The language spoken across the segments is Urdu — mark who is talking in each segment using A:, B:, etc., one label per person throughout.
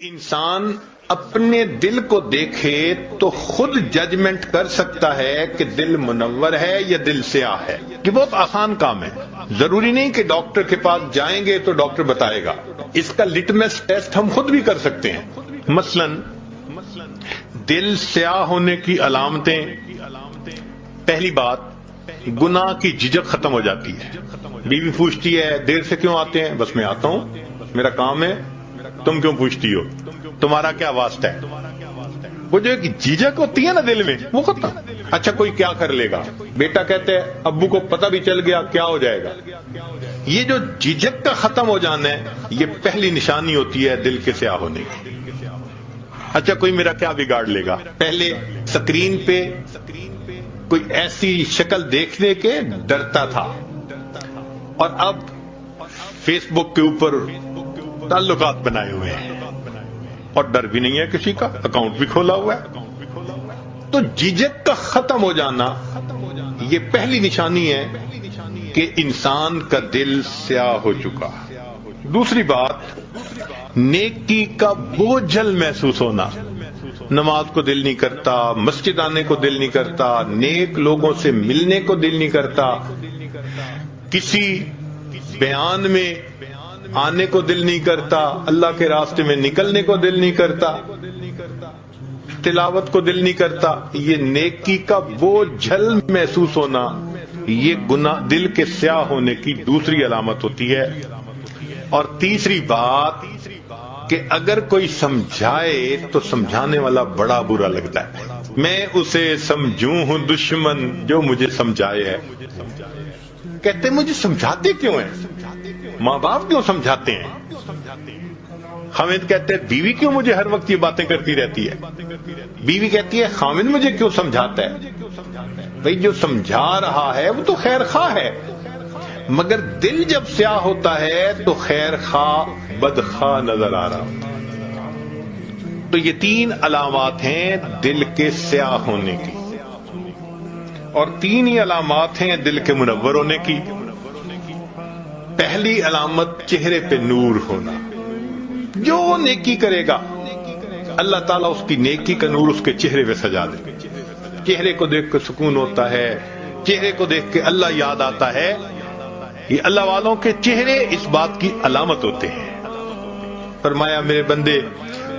A: انسان اپنے دل کو دیکھے تو خود ججمنٹ کر سکتا ہے کہ دل منور ہے یا دل سیاہ ہے. یہ بہت آسان کام ہے. ضروری نہیں کہ ڈاکٹر کے پاس جائیں گے تو ڈاکٹر بتائے گا. اس کا لٹمس ٹیسٹ ہم خود بھی کر سکتے ہیں. مثلا دل سیاہ ہونے کی علامتیں: پہلی بات، گناہ کی جھجک ختم ہو جاتی ہے. بیوی پوچھتی ہے دیر سے کیوں آتے ہیں؟ بس میں آتا ہوں، میرا کام ہے. تم کیوں پوچھتی ہو؟ تمہارا کیا واسطہ ہے؟ وہ جو ایک جھجک ہوتی ہے نا دل میں، وہ ختم. اچھا کوئی کیا کر لے گا؟ بیٹا کہتے ہیں ابو کو پتہ بھی چل گیا کیا ہو جائے گا. یہ جو جھجک کا ختم ہو جانا ہے، یہ پہلی نشانی ہوتی ہے دل کے سیاہ ہونے کی. اچھا کوئی میرا کیا بگاڑ لے گا؟ پہلے سکرین پہ کوئی ایسی شکل دیکھنے کے ڈرتا تھا، اور اب فیس بک کے اوپر تعلقات بنائے ہوئے ہیں اور ڈر بھی نہیں ہے کسی کا، اکاؤنٹ بھی کھولا ہوا ہے. تو جھجک کا ختم ہو جانا یہ پہلی نشانی ہے کہ انسان کا دل سیاہ ہو چکا. دوسری بات، نیکی کا بوجھل محسوس ہونا. نماز کو دل نہیں کرتا، مسجد آنے کو دل نہیں کرتا، نیک لوگوں سے ملنے کو دل نہیں کرتا، کسی بیان میں آنے کو دل نہیں کرتا، اللہ کے راستے میں نکلنے کو دل نہیں کرتا، تلاوت کو دل نہیں کرتا. یہ نیکی کا بوجھل محسوس ہونا یہ گناہ دل کے سیاہ ہونے کی دوسری علامت ہوتی ہے. اور تیسری بات کہ اگر کوئی سمجھائے تو سمجھانے والا بڑا برا لگتا ہے. میں اسے سمجھوں ہوں دشمن جو مجھے سمجھائے ہے. کہتے مجھے سمجھاتے کیوں ہیں؟ ماں باپ کیوں سمجھاتے ہیں؟ خامد کہتے ہیں بیوی کیوں مجھے ہر وقت یہ باتیں کرتی رہتی ہے؟ بیوی کہتی ہے خامد مجھے کیوں سمجھاتا ہے؟ بھئی جو سمجھا رہا ہے وہ تو خیر خواہ ہے، مگر دل جب سیاہ ہوتا ہے تو خیر خواہ بدخواہ نظر آ رہا ہوتا ہے. تو یہ تین علامات ہیں دل کے سیاہ ہونے کی، اور تین ہی علامات ہیں دل کے منور ہونے کی. پہلی علامت چہرے پہ نور ہونا. جو نیکی کرے گا اللہ تعالیٰ اس کی نیکی کا نور اس کے چہرے پہ سجا دے. چہرے کو دیکھ کے سکون ہوتا ہے، چہرے کو دیکھ کے اللہ یاد آتا ہے. یہ اللہ والوں کے چہرے اس بات کی علامت ہوتے ہیں. فرمایا میرے بندے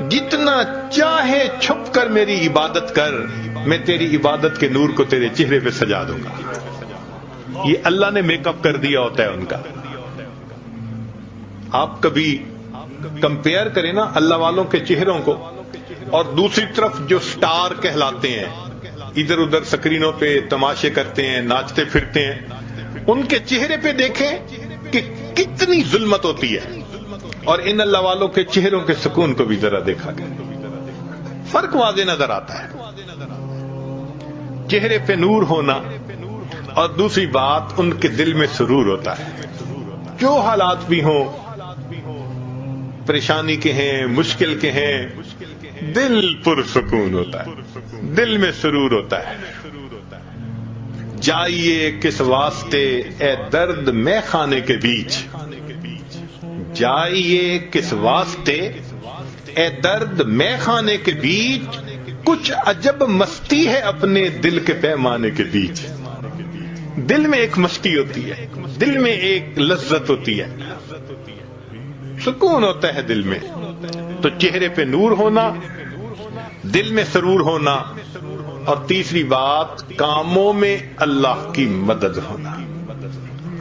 A: جتنا چاہے چھپ کر میری عبادت کر، میں تیری عبادت کے نور کو تیرے چہرے پہ سجا دوں گا. یہ اللہ نے میک اپ کر دیا ہوتا ہے ان کا. آپ کبھی کمپیئر کریں نا اللہ والوں کے چہروں کو اور دوسری طرف جو سٹار کہلاتے ہیں، ادھر ادھر سکرینوں پہ تماشے کرتے ہیں، ناچتے پھرتے ہیں، ان کے چہرے پہ دیکھیں کہ کتنی ظلمت ہوتی ہے، اور ان اللہ والوں کے چہروں کے سکون کو بھی ذرا دیکھا گیا، فرق واضح نظر آتا ہے. چہرے پہ نور ہونا، اور دوسری بات ان کے دل میں سرور ہوتا ہے. جو حالات بھی ہوں، پریشانی کے ہیں، مشکل کے ہیں، دل پرسکون ہوتا ہے، دل میں سرور ہوتا ہے. جائیے کس واسطے اے درد میں خانے کے بیچ، جائیے کس واسطے اے درد میں خانے کے بیچ، کچھ عجب مستی ہے اپنے دل کے پیمانے کے بیچ. دل میں ایک مستی ہوتی ہے، دل میں ایک لذت ہوتی ہے، سکون ہوتا ہے دل میں. تو چہرے پہ نور ہونا، دل میں سرور ہونا، اور تیسری بات کاموں میں اللہ کی مدد ہونا.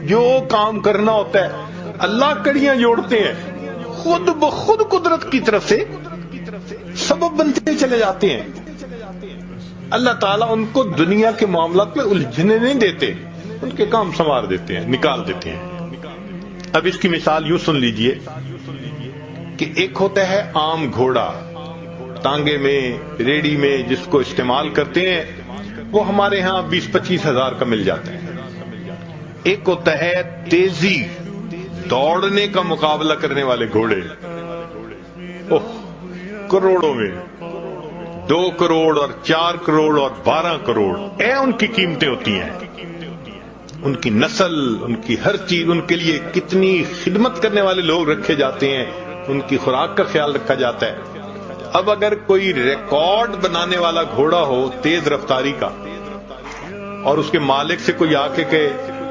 A: جو کام کرنا ہوتا ہے اللہ کڑیاں جوڑتے ہیں، خود بخود قدرت کی طرف سے سبب بنتے چلے جاتے ہیں. اللہ تعالیٰ ان کو دنیا کے معاملات میں الجھنے نہیں دیتے، ان کے کام سنوار دیتے ہیں، نکال دیتے ہیں. اب اس کی مثال یوں سن لیجئے کہ ایک ہوتا ہے عام گھوڑا، ٹانگے میں، ریڑی میں جس کو استعمال کرتے ہیں، وہ ہمارے ہاں 20-25 ہزار کا مل جاتا ہے. ایک ہوتا ہے تیزی دوڑنے کا مقابلہ کرنے والے گھوڑے، کروڑوں میں، 2 کروڑ اور 4 کروڑ اور 12 کروڑ ان کی قیمتیں ہوتی ہیں. ان کی نسل، ان کی ہر چیز، ان کے لیے کتنی خدمت کرنے والے لوگ رکھے جاتے ہیں، ان کی خوراک کا خیال رکھا جاتا ہے۔ اب اگر کوئی ریکارڈ بنانے والا گھوڑا ہو تیز رفتاری کا، اور اس کے مالک سے کوئی آ کے کہے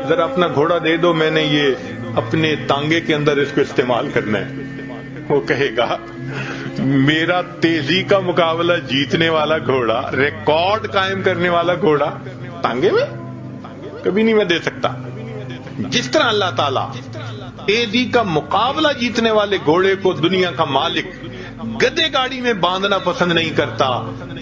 A: ذرا اپنا گھوڑا دے دو، میں نے یہ اپنے تانگے کے اندر اس کو استعمال کرنا ہے، وہ کہے گا میرا تیزی کا مقابلہ جیتنے والا گھوڑا، ریکارڈ قائم کرنے والا گھوڑا تانگے میں کبھی نہیں میں دے سکتا۔ جس طرح اللہ تعالیٰ تیزی کا مقابلہ جیتنے والے گھوڑے کو دنیا کا مالک گدے گاڑی میں باندھنا پسند نہیں کرتا،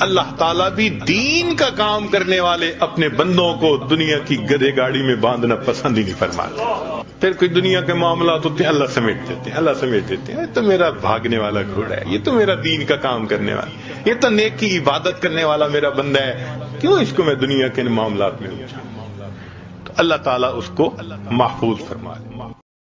A: اللہ تعالیٰ بھی دین کا کام کرنے والے اپنے بندوں کو دنیا کی گدے گاڑی میں باندھنا پسند ہی نہیں فرماتا۔ پھر کوئی دنیا کے معاملات ہوتے ہیں، اللہ سمیٹ دیتے ہیں، اللہ سمیٹ دیتے ہیں، یہ تو میرا بھاگنے والا گھوڑا ہے، یہ تو میرا دین کا کام کرنے والا، یہ تو نیک کی عبادت کرنے والا میرا بندہ ہے، کیوں اس کو میں دنیا کے معاملات میں نہیں؟ تو اللہ تعالیٰ اس کو محفوظ فرما دے۔